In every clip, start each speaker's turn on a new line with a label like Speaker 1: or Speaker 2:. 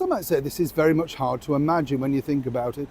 Speaker 1: Some might say this is very much hard to imagine when you think about it.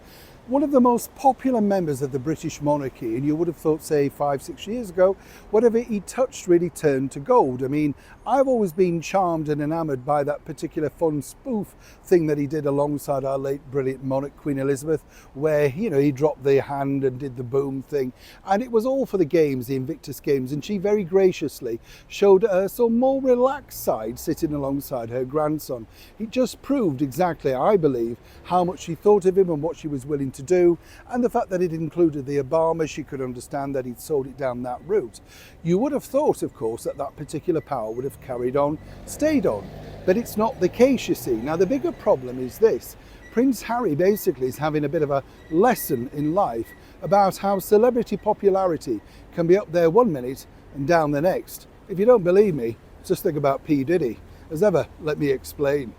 Speaker 1: One of the most popular members of the British monarchy, and you would have thought, say, 5-6 years ago, whatever he touched really turned to gold. I mean, I've always been charmed and enamoured by that particular fun spoof thing that he did alongside our late brilliant monarch, Queen Elizabeth, where, you know, he dropped the hand and did the boom thing. And it was all for the games, the Invictus Games, and she very graciously showed some more relaxed side sitting alongside her grandson. It just proved exactly, I believe, how much she thought of him and what she was willing to do, and the fact that it included the Obama, she could understand that he'd sold it down that route. You would have thought, of course, that that particular power would have carried on, stayed on, but it's not the case, you see. Now, the bigger problem is this. Prince Harry basically is having a bit of a lesson in life about how celebrity popularity can be up there one minute and down the next. If you don't believe me, just think about P. Diddy. As ever, let me explain.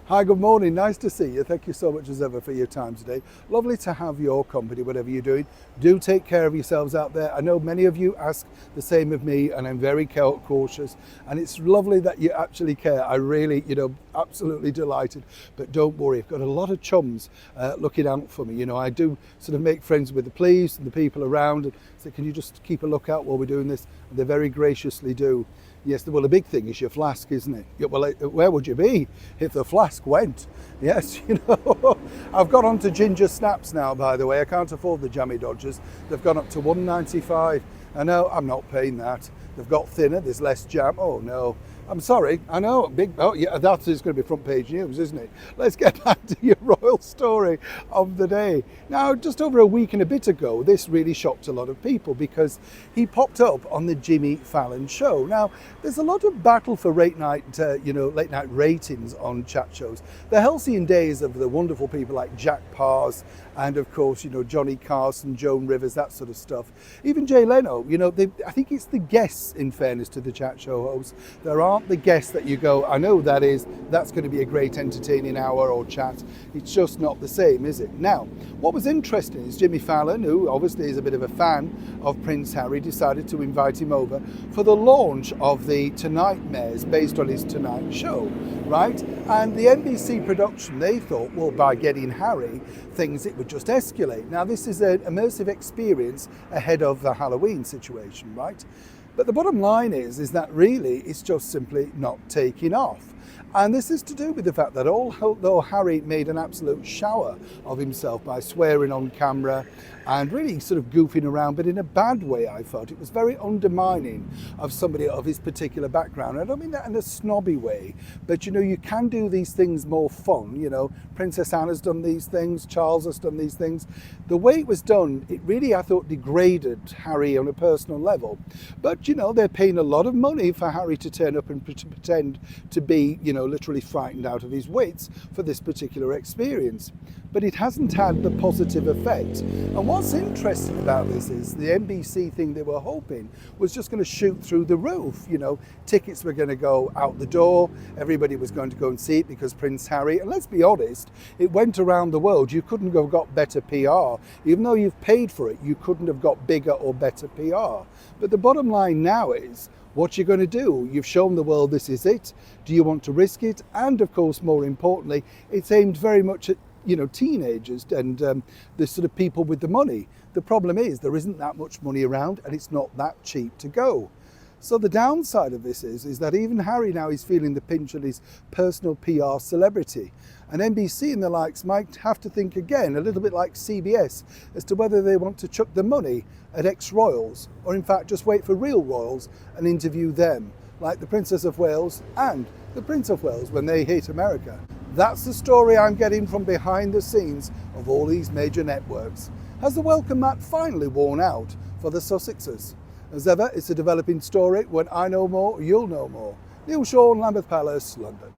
Speaker 1: Hi, good morning. Nice to see you. Thank you so much as ever for your time today. Lovely to have your company, whatever you're doing. Do take care of yourselves out there. I know many of you ask the same of me, and I'm very cautious. And it's lovely that you actually care. I really, absolutely delighted. But don't worry, I've got a lot of chums looking out for me. I do sort of make friends with the police and the people around and say, can you just keep a lookout while we're doing this? And they very graciously do. Yes, well, the big thing is your flask, isn't it? Yeah, well, where would you be if the flask went? Yes, I've got onto ginger snaps now, by the way. I can't afford the jammy Dodgers. They've gone up to $1.95. I know, I'm not paying that. They've got thinner, there's less jam. Oh, no. I'm sorry, I know, that is going to be front page news, isn't it? Let's get back to your royal story of the day. Now, just over a week and a bit ago, this really shocked a lot of people because he popped up on the Jimmy Fallon show. Now, there's a lot of battle for late night ratings on chat shows. The halcyon days of the wonderful people like Jack Pars and, of course, Johnny Carson, Joan Rivers, that sort of stuff. Even Jay Leno, I think it's the guests, in fairness to the chat show hosts. There aren't the guests that you go, I know that's going to be a great entertaining hour or chat. It's just not the same, is it? Now, what was interesting is Jimmy Fallon, who obviously is a bit of a fan of Prince Harry, decided to invite him over for the launch of the Tonight Mares based on his Tonight Show, right? And the NBC production, they thought, well, by getting Harry, it would just escalate. Now, this is an immersive experience ahead of the Halloween situation, right? But the bottom line is that really it's just simply not taking off. And this is to do with the fact that although Harry made an absolute shower of himself by swearing on camera and really sort of goofing around, but in a bad way, I thought. It was very undermining of somebody of his particular background. I don't mean that in a snobby way, but you can do these things more fun. Princess Anne's done these things, Charles has done these things. The way it was done, it really, I thought, degraded Harry on a personal level. But, they're paying a lot of money for Harry to turn up and pretend to be, literally frightened out of his wits for this particular experience. But it hasn't had the positive effect. And what's interesting about this is the NBC thing they were hoping was just going to shoot through the roof. Tickets were going to go out the door. Everybody was going to go and see it because Prince Harry, and let's be honest, it went around the world. You couldn't have got better PR. Even though you've paid for it, you couldn't have got bigger or better PR. But the bottom line now is, what you're going to do. You've shown the world this is it. Do you want to risk it? And of course, more importantly, it's aimed very much at teenagers and the sort of people with the money. The problem is there isn't that much money around and it's not that cheap to go. So the downside of this is that even Harry now is feeling the pinch on his personal PR celebrity. And NBC and the likes might have to think again, a little bit like CBS, as to whether they want to chuck the money at ex-royals or in fact just wait for real royals and interview them, like the Princess of Wales and the Prince of Wales when they hit America. That's the story I'm getting from behind the scenes of all these major networks. Has the welcome mat finally worn out for the Sussexes? As ever, it's a developing story. When I know more, you'll know more. Neil Shaw, Lambeth Palace, London.